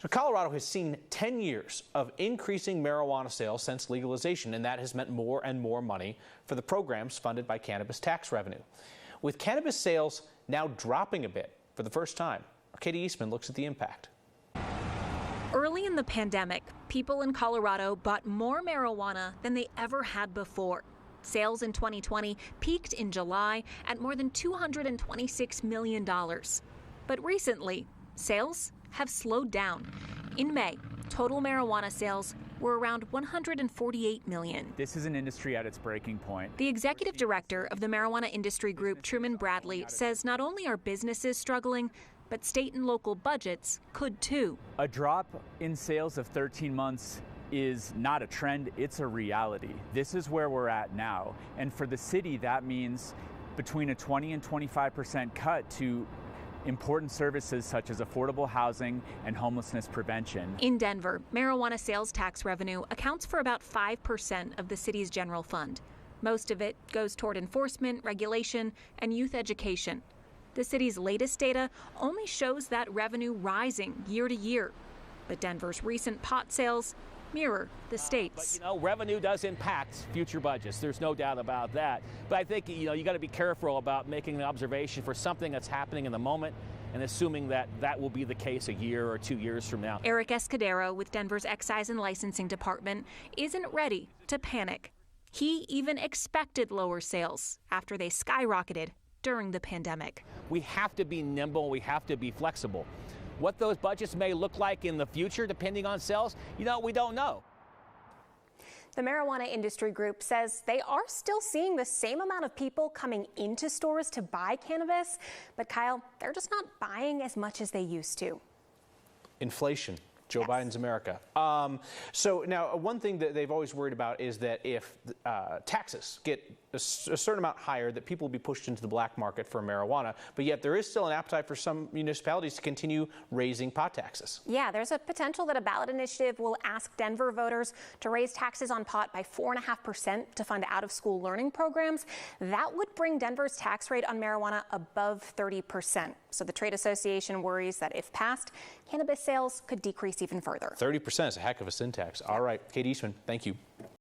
Colorado has seen 10 years of increasing marijuana sales since legalization, and that has meant more and more money for the programs funded by cannabis tax revenue. With cannabis sales now dropping a bit for the first time, Katie Eastman looks at the impact. Early in the pandemic, people in Colorado bought more marijuana than they ever had before. Sales in 2020 peaked in July at more than $226 million. But recently, sales have slowed down. In May, total marijuana sales were around $148 million. This is an industry at its breaking point. The executive director of the marijuana industry group, Truman Bradley, says not only are businesses struggling, but state and local budgets could too. A drop in sales of 13 months is not a trend, it's a reality. This is where we're at now. And for the city, that means between a 20 and 25% cut to important services such as affordable housing and homelessness prevention. In Denver, marijuana sales tax revenue accounts for about 5% of the city's general fund. Most of it goes toward enforcement, regulation, and youth education. The city's latest data only shows that revenue rising year to year. But Denver's recent pot sales mirror the state's. But, revenue does impact future budgets. There's no doubt about that. But I think, you got to be careful about making an observation for something that's happening in the moment and assuming that that will be the case a year or 2 years from now. Eric Escudero with Denver's Excise and Licensing Department isn't ready to panic. He even expected lower sales after they skyrocketed during the pandemic. We have to be nimble. We have to be flexible. What those budgets may look like in the future, depending on sales, we don't know. The marijuana industry group says they are still seeing the same amount of people coming into stores to buy cannabis, but Kyle, they're just not buying as much as they used to. Inflation. Joe Biden's America. So now one thing that they've always worried about is that if taxes get a certain amount higher, that people will be pushed into the black market for marijuana. But yet there is still an appetite for some municipalities to continue raising pot taxes. Yeah, there's a potential that a ballot initiative will ask Denver voters to raise taxes on pot by 4.5% to fund out-of-school learning programs. That would bring Denver's tax rate on marijuana above 30%. So the trade association worries that if passed, cannabis sales could decrease even further. 30% is a heck of a sin tax. All right, Kate Eastman, thank you.